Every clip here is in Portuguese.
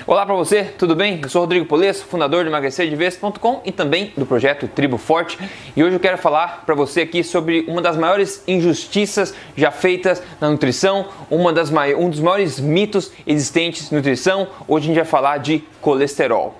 Olá para você, tudo bem? Eu sou Rodrigo Polesso, fundador do emagrecerdevez.com e também do projeto Tribo Forte. E hoje eu quero falar para você aqui sobre uma das maiores injustiças já feitas na nutrição, um dos maiores mitos existentes na nutrição. Hoje a gente vai falar de colesterol.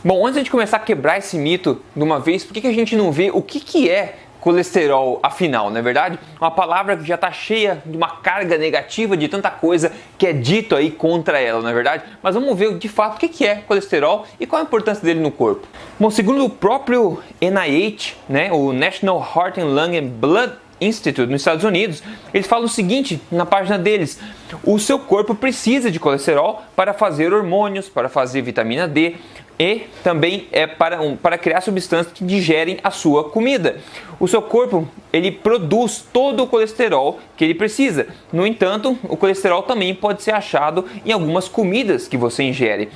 Bom, antes de a gente começar a quebrar esse mito de uma vez, por que a gente não vê o que é colesterol, afinal, não é verdade? Uma palavra que já está cheia de uma carga negativa de tanta coisa que é dito aí contra ela, não é verdade? Mas vamos ver de fato o que é colesterol e qual a importância dele no corpo. Bom, segundo o próprio NIH, o National Heart and Lung and Blood Institute nos Estados Unidos, eles falam o seguinte na página deles: o seu corpo precisa de colesterol para fazer hormônios, para fazer vitamina D e também para criar substâncias que digerem a sua comida. O seu corpo, ele produz todo o colesterol que ele precisa. No entanto, o colesterol também pode ser achado em algumas comidas que você ingere.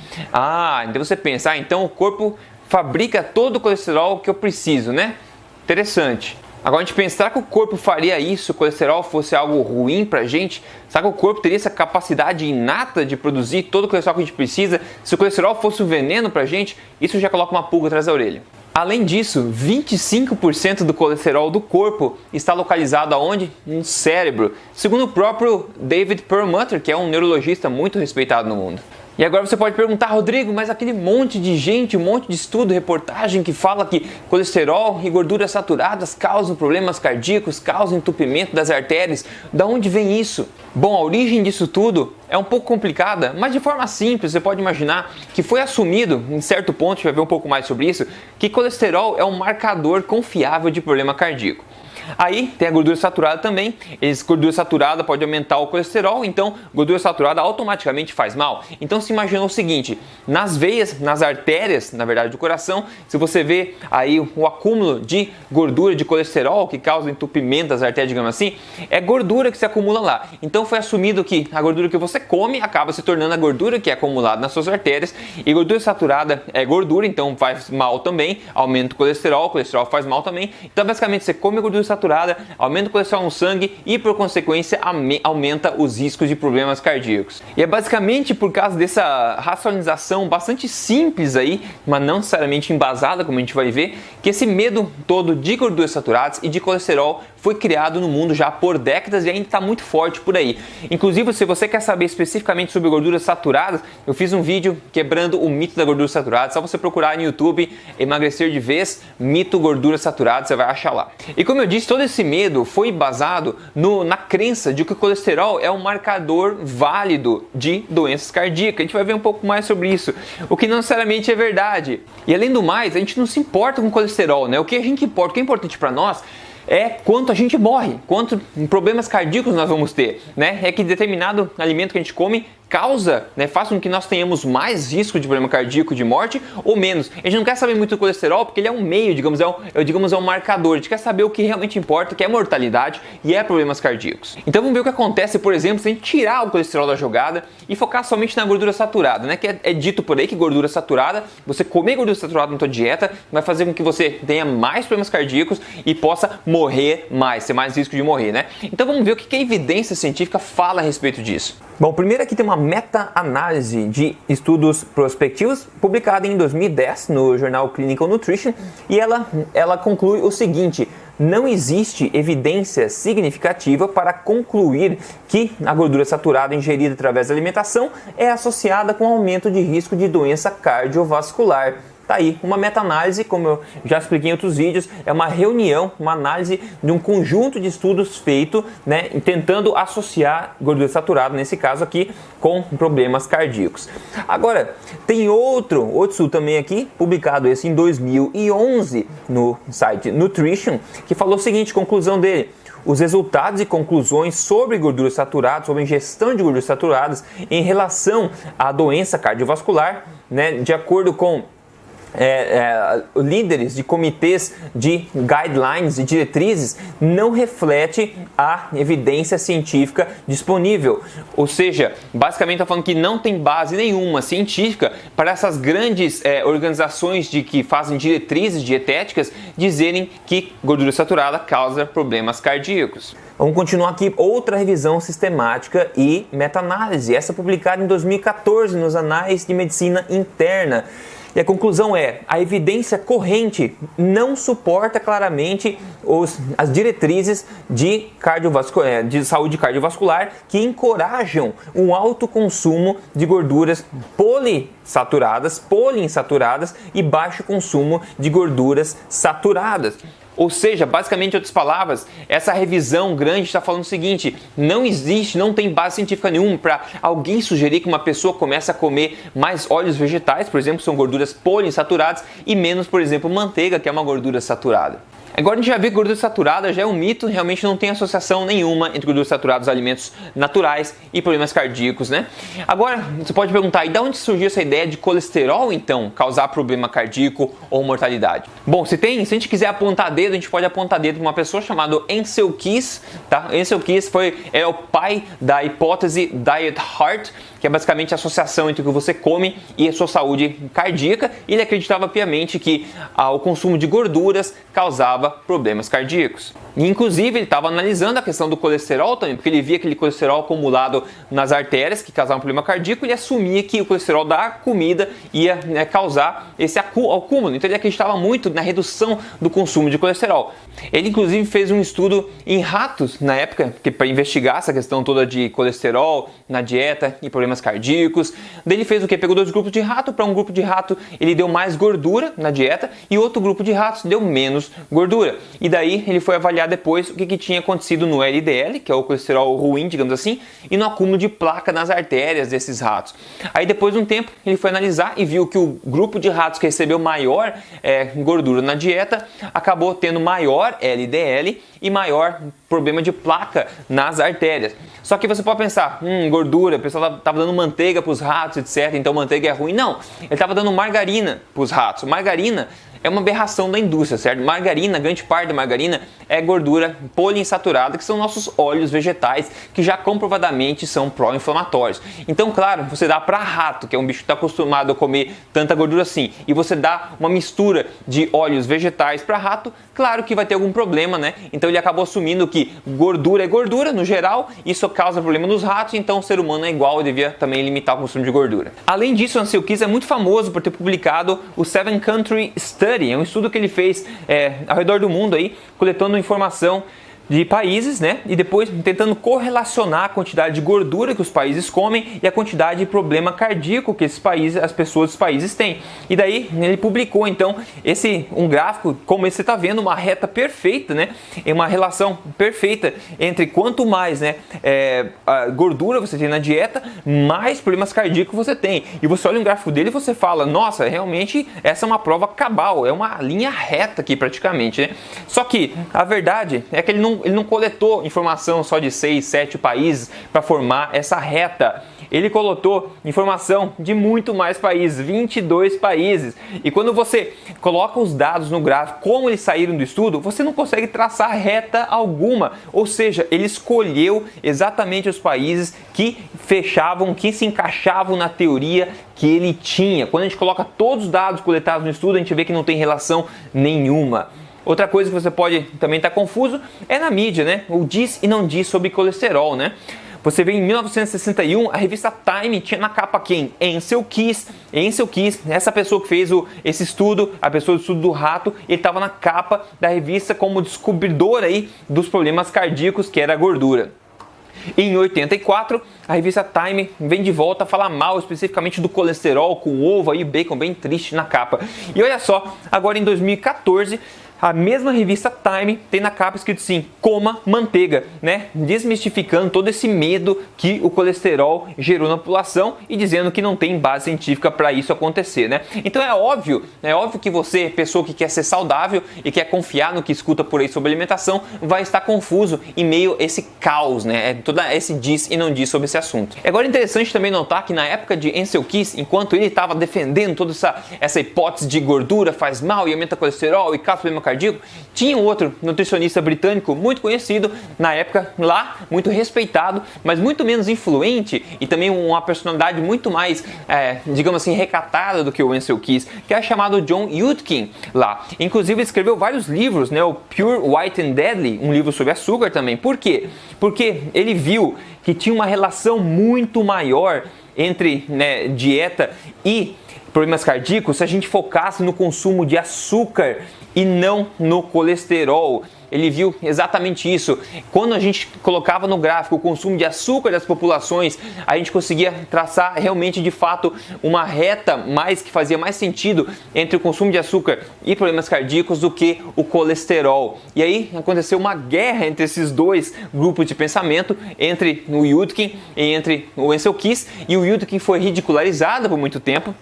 Então você pensa, então o corpo fabrica todo o colesterol que eu preciso, né? Interessante. Agora a gente pensa, será que o corpo faria isso se o colesterol fosse algo ruim pra gente? Será que o corpo teria essa capacidade inata de produzir todo o colesterol que a gente precisa? Se o colesterol fosse um veneno pra gente, isso já coloca uma pulga atrás da orelha. Além disso, 25% do colesterol do corpo está localizado aonde? No cérebro, segundo o próprio David Perlmutter, que é um neurologista muito respeitado no mundo. E agora você pode perguntar, Rodrigo, mas aquele monte de gente, um monte de estudo, reportagem que fala que colesterol e gorduras saturadas causam problemas cardíacos, causam entupimento das artérias. Da onde vem isso? Bom, a origem disso tudo é um pouco complicada, mas de forma simples você pode imaginar que foi assumido, em certo ponto, a gente vai ver um pouco mais sobre isso, que colesterol é um marcador confiável de problema cardíaco. Aí tem a gordura saturada também. Gordura saturada pode aumentar o colesterol, então gordura saturada automaticamente faz mal. Então se imagina o seguinte: nas veias, nas artérias, na verdade do coração, se você vê aí o acúmulo de gordura, de colesterol que causa entupimento das artérias, digamos assim, é gordura que se acumula lá. Então foi assumido que a gordura que você come acaba se tornando a gordura que é acumulada nas suas artérias, e gordura saturada é gordura, então faz mal também, aumenta o colesterol faz mal também. Então basicamente você come gordura saturada, aumenta o colesterol no sangue e por consequência aumenta os riscos de problemas cardíacos. E é basicamente por causa dessa racionalização bastante simples aí, mas não necessariamente embasada, como a gente vai ver, que esse medo todo de gorduras saturadas e de colesterol foi criado no mundo já por décadas e ainda está muito forte por aí. Inclusive, se você quer saber especificamente sobre gorduras saturadas, eu fiz um vídeo quebrando o mito da gordura saturada. Só você procurar no YouTube Emagrecer de Vez, mito gordura saturada, você vai achar lá. E como eu disse, todo esse medo foi basado na crença de que o colesterol é um marcador válido de doenças cardíacas. A gente vai ver um pouco mais sobre isso, o que não necessariamente é verdade. E além do mais, a gente não se importa com colesterol, né? O que a gente importa, o que é importante para nós é quanto a gente morre, quanto problemas cardíacos nós vamos ter, né? É que determinado alimento que a gente come causa, faz com que nós tenhamos mais risco de problema cardíaco, de morte ou menos. A gente não quer saber muito do colesterol porque ele é um meio, digamos, é um marcador. A gente quer saber o que realmente importa, que é mortalidade e é problemas cardíacos. Então vamos ver o que acontece, por exemplo, se a gente tirar o colesterol da jogada e focar somente na gordura saturada, né? Que é dito por aí que gordura saturada, você comer gordura saturada na tua dieta vai fazer com que você tenha mais problemas cardíacos e possa morrer mais, ter mais risco de morrer, né? Então vamos ver o que a evidência científica fala a respeito disso. Bom, primeiro aqui tem uma meta-análise de estudos prospectivos publicada em 2010 no jornal Clinical Nutrition e ela conclui o seguinte: não existe evidência significativa para concluir que a gordura saturada ingerida através da alimentação é associada com aumento de risco de doença cardiovascular. Tá aí, uma meta-análise, como eu já expliquei em outros vídeos, é uma reunião, uma análise de um conjunto de estudos feito, tentando associar gordura saturada, nesse caso aqui, com problemas cardíacos. Agora, tem outro estudo também aqui, publicado esse em 2011 no site Nutrition, que falou o seguinte, conclusão dele: os resultados e conclusões sobre gorduras saturadas, sobre a ingestão de gorduras saturadas em relação à doença cardiovascular, de acordo com líderes de comitês de guidelines e diretrizes não reflete a evidência científica disponível. Ou seja, basicamente está falando que não tem base nenhuma científica para essas grandes organizações que fazem diretrizes dietéticas dizerem que gordura saturada causa problemas cardíacos. Vamos continuar aqui, outra revisão sistemática e meta-análise, essa publicada em 2014 nos Anais de Medicina Interna. E a conclusão é, a evidência corrente não suporta claramente as diretrizes de saúde cardiovascular que encorajam um alto consumo de gorduras poliinsaturadas e baixo consumo de gorduras saturadas. Ou seja, basicamente, em outras palavras, essa revisão grande está falando o seguinte: não tem base científica nenhuma para alguém sugerir que uma pessoa comece a comer mais óleos vegetais, por exemplo, que são gorduras poliinsaturadas, e menos, por exemplo, manteiga, que é uma gordura saturada. Agora a gente já vê que gordura saturada já é um mito, realmente não tem associação nenhuma entre gorduras saturadas, alimentos naturais e problemas cardíacos, né? Agora, você pode perguntar, e de onde surgiu essa ideia de colesterol, então, causar problema cardíaco ou mortalidade? Bom, se a gente quiser apontar dedo, a gente pode apontar dedo para uma pessoa chamada Ancel Keys, tá? Ancel Keys é o pai da hipótese Diet Heart, que é basicamente a associação entre o que você come e a sua saúde cardíaca. Ele acreditava piamente que o consumo de gorduras causava problemas cardíacos. E, inclusive, ele estava analisando a questão do colesterol também, porque ele via aquele colesterol acumulado nas artérias que causava um problema cardíaco, e ele assumia que o colesterol da comida ia causar esse acúmulo. Então ele acreditava muito na redução do consumo de colesterol. Ele, inclusive, fez um estudo em ratos na época, para investigar essa questão toda de colesterol na dieta e problemas cardíacos. Daí ele fez o quê? Pegou 2 grupos de rato. Para um grupo de rato ele deu mais gordura na dieta e outro grupo de ratos deu menos gordura. E daí ele foi avaliar depois o que tinha acontecido no LDL, que é o colesterol ruim, digamos assim, e no acúmulo de placa nas artérias desses ratos. Aí depois de um tempo ele foi analisar e viu que o grupo de ratos que recebeu maior gordura na dieta acabou tendo maior LDL e maior problema de placa nas artérias. Só que você pode pensar, gordura, o pessoal estava dando manteiga para os ratos, etc. Então manteiga é ruim. Não, ele estava dando margarina para os ratos. Margarina é uma aberração da indústria, certo? Margarina, grande parte da margarina é gordura poliinsaturada, que são nossos óleos vegetais, que já comprovadamente são pró-inflamatórios. Então, claro, você dá para rato, que é um bicho que está acostumado a comer tanta gordura assim, e você dá uma mistura de óleos vegetais para rato, claro que vai ter algum problema, né? Então ele acabou assumindo que gordura é gordura, no geral, isso causa problema nos ratos, então o ser humano é igual, devia também limitar o consumo de gordura. Além disso, o Ancel Keys é muito famoso por ter publicado o 7 Country Study. É um estudo que ele fez ao redor do mundo, aí, coletando informação de países, né? E depois tentando correlacionar a quantidade de gordura que os países comem e a quantidade de problema cardíaco que as pessoas dos países têm. E daí ele publicou então um gráfico, como você está vendo, uma reta perfeita, né? É uma relação perfeita entre quanto mais, né, a gordura você tem na dieta, mais problemas cardíacos você tem. E você olha um gráfico dele e você fala, nossa, realmente essa é uma prova cabal, é uma linha reta aqui praticamente, né? Só que a verdade é que ele não coletou informação só de 6, 7 países para formar essa reta. Ele coletou informação de muito mais países, 22 países. E quando você coloca os dados no gráfico, como eles saíram do estudo, você não consegue traçar reta alguma. Ou seja, ele escolheu exatamente os países que fechavam, que se encaixavam na teoria que ele tinha. Quando a gente coloca todos os dados coletados no estudo, a gente vê que não tem relação nenhuma. Outra coisa que você pode também estar confuso é na mídia, né? O diz e não diz sobre colesterol, né? Você vê em 1961, a revista Time tinha na capa quem? Ancel Keys. Ancel Keys, essa pessoa que fez esse estudo, a pessoa do estudo do rato, ele estava na capa da revista como descobridor aí dos problemas cardíacos, que era a gordura. Em 84, a revista Time vem de volta a falar mal especificamente do colesterol, com ovo e bacon bem triste na capa. E olha só, agora em 2014, A mesma revista Time tem na capa escrito assim, coma manteiga, né? Desmistificando todo esse medo que o colesterol gerou na população e dizendo que não tem base científica para isso acontecer, né? Então é óbvio que você, pessoa que quer ser saudável e quer confiar no que escuta por aí sobre alimentação, vai estar confuso em meio a esse caos, né? Todo esse diz e não diz sobre esse assunto. Agora é interessante também notar que na época de Ancel Keys, enquanto ele estava defendendo toda essa hipótese de gordura faz mal e aumenta o colesterol e causa problema cardíaco, tinha um outro nutricionista britânico muito conhecido na época lá, muito respeitado, mas muito menos influente e também uma personalidade muito mais, digamos assim, recatada do que o Ancel Keys, que é chamado John Yudkin lá. Inclusive ele escreveu vários livros, né? O Pure, White and Deadly, um livro sobre açúcar também. Por quê? Porque ele viu que tinha uma relação muito maior entre, né, dieta e problemas cardíacos se a gente focasse no consumo de açúcar e não no colesterol. Ele viu exatamente isso. Quando a gente colocava no gráfico o consumo de açúcar das populações, a gente conseguia traçar realmente de fato uma reta que fazia mais sentido entre o consumo de açúcar e problemas cardíacos do que o colesterol. E aí aconteceu uma guerra entre esses dois grupos de pensamento, entre o Yudkin e entre o Ancel Keys, e o Yudkin foi ridicularizado por muito tempo.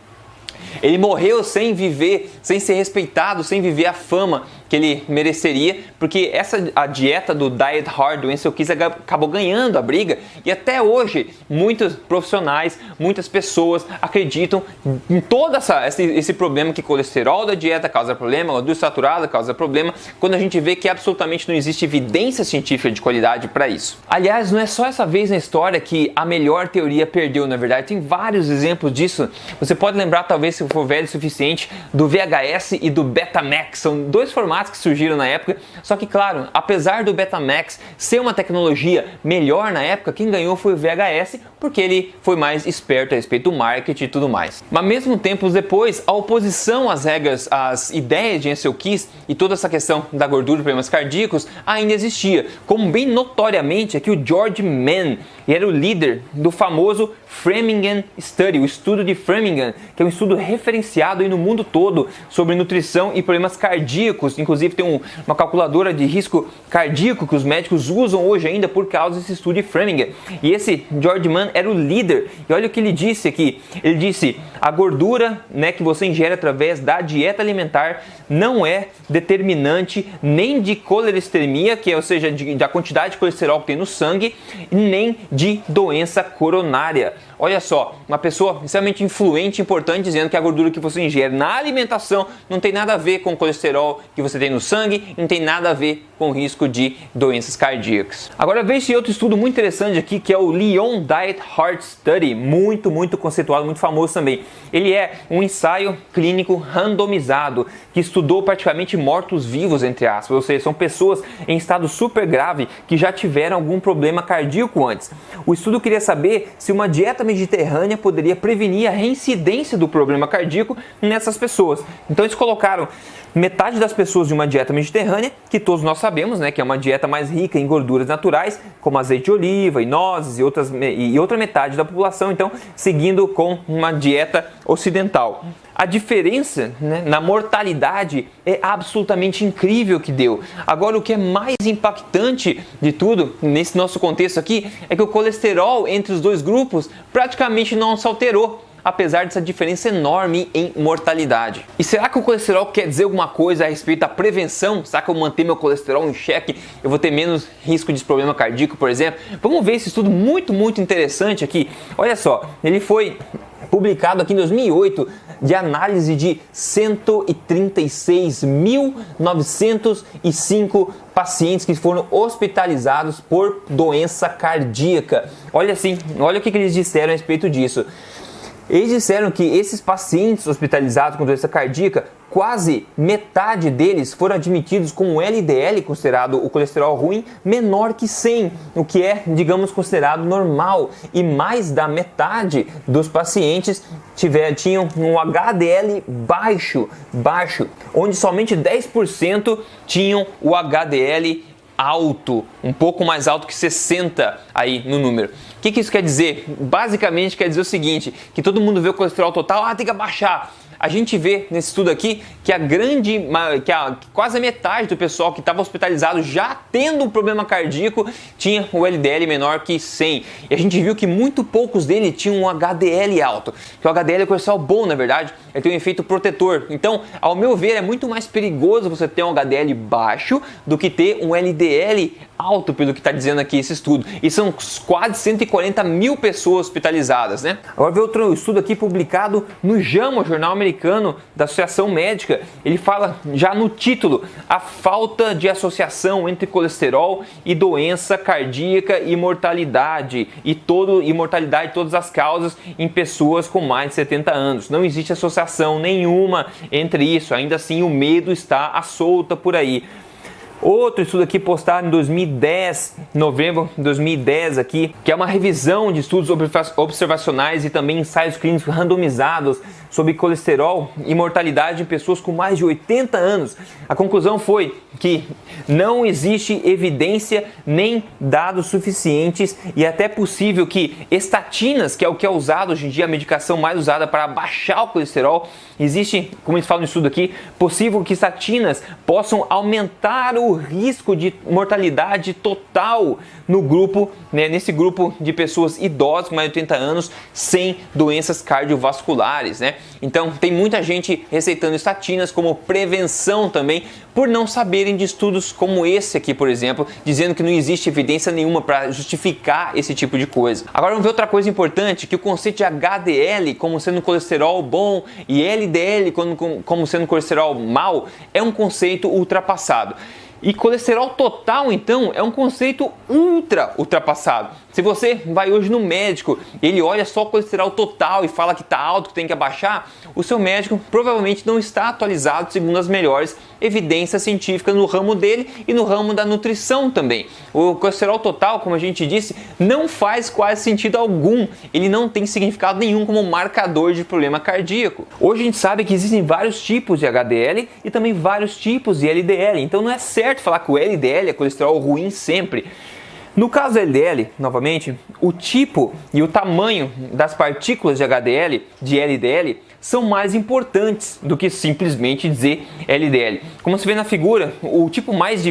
Ele morreu sem viver, sem ser respeitado, sem viver a fama que ele mereceria, porque a dieta do Diet Hard do Ancel Keys acabou ganhando a briga, e até hoje muitos profissionais, muitas pessoas acreditam em todo esse problema que colesterol da dieta causa problema, gordura saturada causa problema, quando a gente vê que absolutamente não existe evidência científica de qualidade para isso. Aliás, não é só essa vez na história que a melhor teoria perdeu, na verdade, tem vários exemplos disso. Você pode lembrar, talvez se for velho o suficiente, do VHS e do Betamax, são dois formatos que surgiram na época, só que claro, apesar do Betamax ser uma tecnologia melhor na época, quem ganhou foi o VHS, porque ele foi mais esperto a respeito do marketing e tudo mais. Mas mesmo tempos depois, a oposição às regras, às ideias de Ancel Keys e toda essa questão da gordura e problemas cardíacos ainda existia, como bem notoriamente aqui o George Mann, e era o líder do famoso Framingham Study, o estudo de Framingham, que é um estudo referenciado aí no mundo todo sobre nutrição e problemas cardíacos. Inclusive tem uma calculadora de risco cardíaco que os médicos usam hoje ainda por causa desse estudo de Framingham. E esse George Mann era o líder. E olha o que ele disse aqui. Ele disse: a gordura, né, que você ingere através da dieta alimentar não é determinante nem de colesteremia, que é, ou seja, da quantidade de colesterol que tem no sangue, nem de doença coronária. Olha só, uma pessoa extremamente influente, importante, dizendo que a gordura que você ingere na alimentação não tem nada a ver com o colesterol que você tem no sangue, não tem nada a ver com o risco de doenças cardíacas. Agora veja esse outro estudo muito interessante aqui, que é o Lyon Diet Heart Study, muito conceituado, muito famoso também. Ele é um ensaio clínico randomizado, que estudou praticamente mortos-vivos, entre aspas, ou seja, são pessoas em estado super grave que já tiveram algum problema cardíaco antes. O estudo queria saber se uma dieta mediterrânea poderia prevenir a reincidência do problema cardíaco nessas pessoas. Então eles colocaram metade das pessoas de uma dieta mediterrânea, que todos nós sabemos, né, que é uma dieta mais rica em gorduras naturais, como azeite de oliva e nozes, e outra metade da população, então, seguindo com uma dieta ocidental. A diferença, né, na mortalidade é absolutamente incrível que deu. Agora, o que é mais impactante de tudo, nesse nosso contexto aqui, é que o colesterol entre os dois grupos praticamente não se alterou, apesar dessa diferença enorme em mortalidade. E será que o colesterol quer dizer alguma coisa a respeito da prevenção? Será que eu manter meu colesterol em xeque, eu vou ter menos risco de problema cardíaco, por exemplo? Vamos ver esse estudo muito interessante aqui. Olha só, ele foi publicado aqui em 2008, de análise de 136.905 pacientes que foram hospitalizados por doença cardíaca. Olha o que eles disseram a respeito disso. Eles disseram que esses pacientes hospitalizados com doença cardíaca, quase metade deles foram admitidos com um LDL, considerado o colesterol ruim, menor que 100, o que é, digamos, considerado normal. E mais da metade dos pacientes tinham um HDL baixo, onde somente 10% tinham o HDL alto, um pouco mais alto que 60 aí no número. O que isso quer dizer? Basicamente quer dizer o seguinte, que todo mundo vê o colesterol total, tem que abaixar. a gente vê nesse estudo aqui que quase a metade do pessoal que estava hospitalizado já tendo um problema cardíaco tinha o LDL menor que 100. E a gente viu que muito poucos deles tinham um HDL alto, que o HDL é colesterol bom, na verdade, ele tem um efeito protetor. Então, ao meu ver, é muito mais perigoso você ter um HDL baixo do que ter um LDL alto, pelo que está dizendo aqui esse estudo. E são quase 140 mil pessoas hospitalizadas, né? Agora vê outro estudo aqui publicado no JAMA, Jornal Americano da Associação Médica. Ele fala já no título, a falta de associação entre colesterol e doença cardíaca e mortalidade. E mortalidade de todas as causas em pessoas com mais de 70 anos. Não existe associação nenhuma entre isso. Ainda assim, o medo está à solta por aí. Outro estudo aqui postado em 2010, novembro de 2010 aqui, que é uma revisão de estudos observacionais e também ensaios clínicos randomizados sobre colesterol e mortalidade em pessoas com mais de 80 anos. A conclusão foi que não existe evidência nem dados suficientes e é até possível que estatinas, que é o que é usado hoje em dia, a medicação mais usada para baixar o colesterol, existe, como eles falam no estudo aqui, possível que estatinas possam aumentar o risco de mortalidade total no grupo, né, nesse grupo de pessoas idosas com mais de 80 anos sem doenças cardiovasculares, né? Então tem muita gente receitando estatinas como prevenção também, por não saberem de estudos como esse aqui, por exemplo, dizendo que não existe evidência nenhuma para justificar esse tipo de coisa. Agora vamos ver outra coisa importante, que o conceito de HDL como sendo colesterol bom e LDL como sendo colesterol mau é um conceito ultrapassado. E colesterol total, então, é um conceito ultrapassado. Se você vai hoje no médico, ele olha só o colesterol total e fala que está alto, que tem que abaixar, o seu médico provavelmente não está atualizado segundo as melhores evidências científicas no ramo dele e no ramo da nutrição também. O colesterol total, como a gente disse, não faz quase sentido algum. Ele não tem significado nenhum como marcador de problema cardíaco. Hoje a gente sabe que existem vários tipos de HDL e também vários tipos de LDL, então não é certo falar que o LDL é colesterol ruim sempre. No caso do LDL, novamente, o tipo e o tamanho das partículas de HDL, de LDL, são mais importantes do que simplesmente dizer LDL. Como se vê na figura, o tipo mais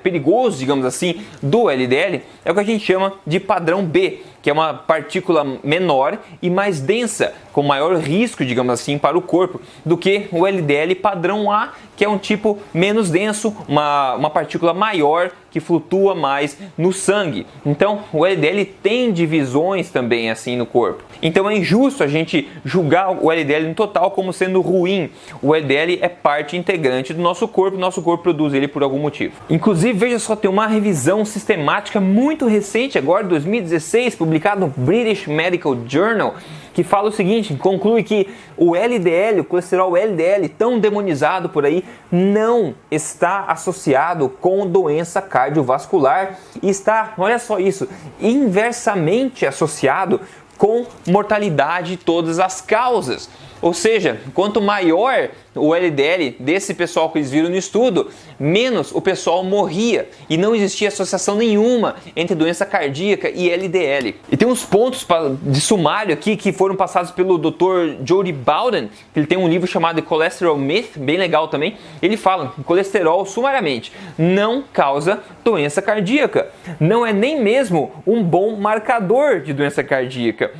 perigoso, digamos assim, do LDL é o que a gente chama de padrão B, que é uma partícula menor e mais densa, com maior risco, digamos assim, para o corpo, do que o LDL padrão A, que é um tipo menos denso, uma partícula maior que flutua mais no sangue. Então, o LDL tem divisões também assim no corpo. Então é injusto a gente julgar o LDL no total como sendo ruim. O LDL é parte integrante do nosso corpo produz ele por algum motivo. Inclusive, veja só, tem uma revisão sistemática muito recente, agora de 2016, publicada no British Medical Journal, que fala o seguinte, conclui que o LDL, o colesterol LDL, tão demonizado por aí, não está associado com doença cardiovascular e está, olha só isso, inversamente associado com mortalidade de todas as causas. Ou seja, quanto maior o LDL desse pessoal que eles viram no estudo, menos o pessoal morria e não existia associação nenhuma entre doença cardíaca e LDL. E tem uns pontos de sumário aqui que foram passados pelo Dr. Jody Bowden, que ele tem um livro chamado The Cholesterol Myth, bem legal também. Ele fala que colesterol, sumariamente, não causa doença cardíaca. Não é nem mesmo um bom marcador de doença cardíaca.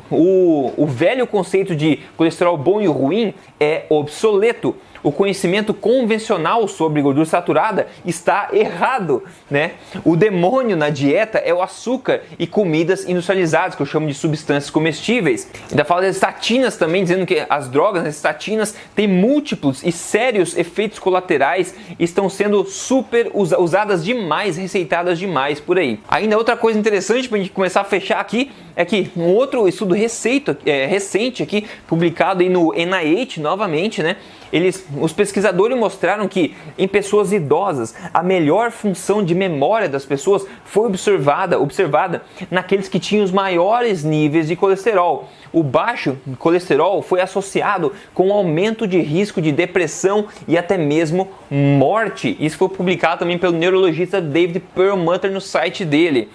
O velho conceito de colesterol bom e ruim é obsoleto. O conhecimento convencional sobre gordura saturada está errado, né? O demônio na dieta é o açúcar e comidas industrializadas, que eu chamo de substâncias comestíveis. Ainda fala das estatinas também, dizendo que as drogas, as estatinas, têm múltiplos e sérios efeitos colaterais e estão sendo super usadas demais, receitadas demais por aí. Ainda outra coisa interessante para a gente começar a fechar aqui é que um outro estudo recente aqui, publicado aí no NIH novamente, né? Os pesquisadores mostraram que em pessoas idosas a melhor função de memória das pessoas foi observada naqueles que tinham os maiores níveis de colesterol. O baixo colesterol foi associado com um aumento de risco de depressão e até mesmo morte. Isso foi publicado também pelo neurologista David Perlmutter no site dele.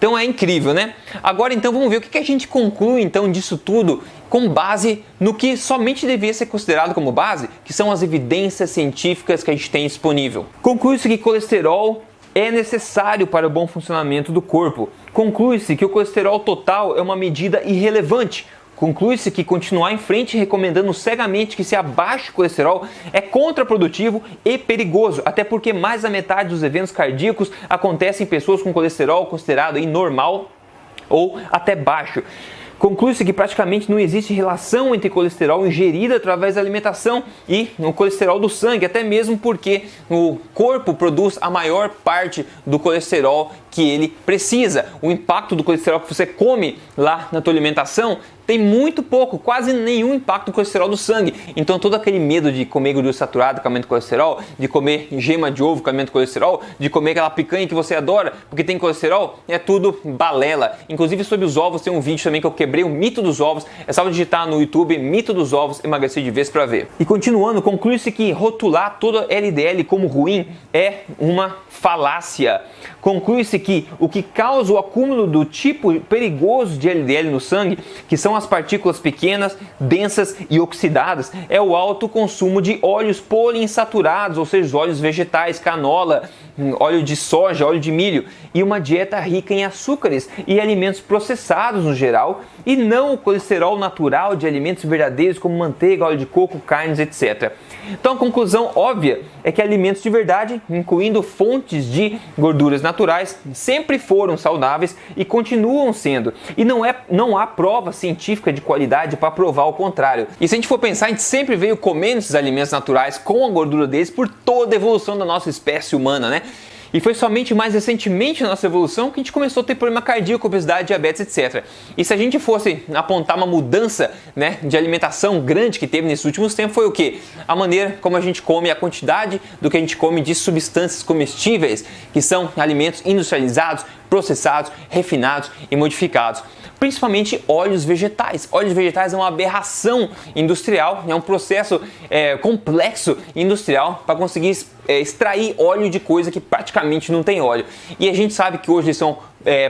Então é incrível, né? Agora então vamos ver o que a gente conclui então disso tudo com base no que somente devia ser considerado como base, que são as evidências científicas que a gente tem disponível. Conclui-se que colesterol é necessário para o bom funcionamento do corpo. Conclui-se que o colesterol total é uma medida irrelevante. Conclui-se que continuar em frente recomendando cegamente que se abaixe o colesterol é contraprodutivo e perigoso, até porque mais da metade dos eventos cardíacos acontecem em pessoas com colesterol considerado normal ou até baixo. Conclui-se que praticamente não existe relação entre colesterol ingerido através da alimentação e o colesterol do sangue, até mesmo porque o corpo produz a maior parte do colesterol que ele precisa. O impacto do colesterol que você come lá na tua alimentação tem muito pouco, quase nenhum impacto no colesterol do sangue. Então todo aquele medo de comer gordura saturada que aumenta o colesterol, de comer gema de ovo que aumenta o colesterol, de comer aquela picanha que você adora porque tem colesterol, é tudo balela. Inclusive sobre os ovos tem um vídeo também que eu quebrei o mito dos ovos, é só digitar no YouTube mito dos ovos, emagrecer de vez para ver. E continuando, conclui-se que rotular toda LDL como ruim é uma falácia. Conclui-se que o que causa o acúmulo do tipo perigoso de LDL no sangue, que são as partículas pequenas, densas e oxidadas, é o alto consumo de óleos poliinsaturados, ou seja, óleos vegetais, canola, óleo de soja, óleo de milho, e uma dieta rica em açúcares e alimentos processados no geral, e não o colesterol natural de alimentos verdadeiros como manteiga, óleo de coco, carnes, etc. Então a conclusão óbvia é que alimentos de verdade, incluindo fontes de gorduras naturais, sempre foram saudáveis e continuam sendo. E não há prova científica de qualidade para provar o contrário. E se a gente for pensar, a gente sempre veio comendo esses alimentos naturais com a gordura deles por toda a evolução da nossa espécie humana, né? E foi somente mais recentemente na nossa evolução que a gente começou a ter problema cardíaco, obesidade, diabetes, etc. E se a gente fosse apontar uma mudança, né, de alimentação grande que teve nesses últimos tempos, foi o quê? A maneira como a gente come, a quantidade do que a gente come de substâncias comestíveis, que são alimentos industrializados, processados, refinados e modificados. Principalmente óleos vegetais. Óleos vegetais é uma aberração industrial, é um processo complexo industrial para conseguir extrair óleo de coisa que praticamente não tem óleo. E a gente sabe que hoje eles são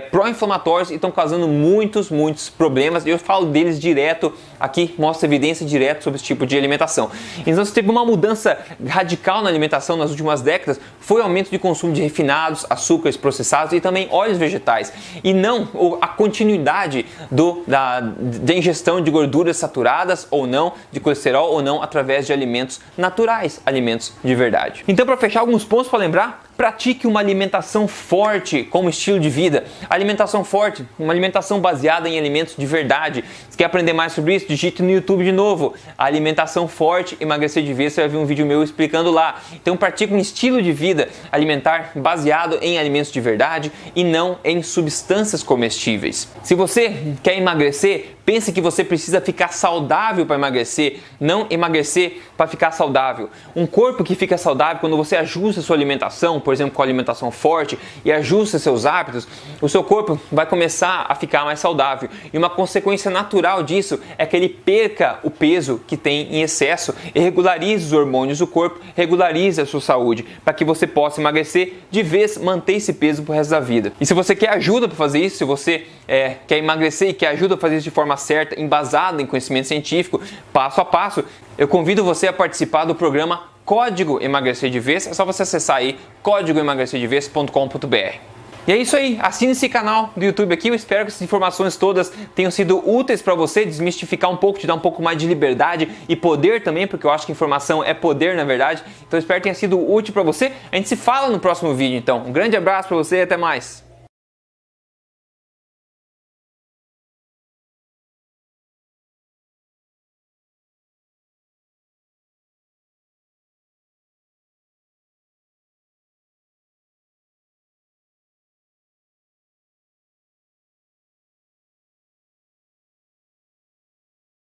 pró-inflamatórios e estão causando muitos problemas, e eu falo deles direto aqui, mostro evidência direto sobre esse tipo de alimentação. Então se teve uma mudança radical na alimentação nas últimas décadas, foi o aumento de consumo de refinados, açúcares processados e também óleos vegetais, e não a continuidade da ingestão de gorduras saturadas ou não, de colesterol ou não, através de alimentos naturais, alimentos de verdade. Então, para fechar, alguns pontos para lembrar: pratique uma alimentação forte como estilo de vida. Alimentação forte, uma alimentação baseada em alimentos de verdade. Se quer aprender mais sobre isso, digite no YouTube de novo: alimentação forte, emagrecer de vez. Você vai ver um vídeo meu explicando lá. Então pratique um estilo de vida alimentar baseado em alimentos de verdade e não em substâncias comestíveis. Se você quer emagrecer, pense que você precisa ficar saudável para emagrecer, não emagrecer para ficar saudável. Um corpo que fica saudável quando você ajusta a sua alimentação, por exemplo, com alimentação forte, e ajusta seus hábitos, o seu corpo vai começar a ficar mais saudável. E uma consequência natural disso é que ele perca o peso que tem em excesso e regularize os hormônios do corpo, regularize a sua saúde, para que você possa emagrecer de vez, manter esse peso pro resto da vida. E se você quer ajuda para fazer isso, se você quer emagrecer e quer ajuda para fazer isso de forma certa, embasada em conhecimento científico, passo a passo, eu convido você a participar do programa Código Emagrecer de Vez. É só você acessar aí códigoemagrecerdevez.com.br. E é isso aí, assine esse canal do YouTube aqui. Eu espero que essas informações todas tenham sido úteis para você, desmistificar um pouco, te dar um pouco mais de liberdade e poder também, porque eu acho que informação é poder, na verdade. Então eu espero que tenha sido útil para você. A gente se fala no próximo vídeo, então. Um grande abraço para você e até mais.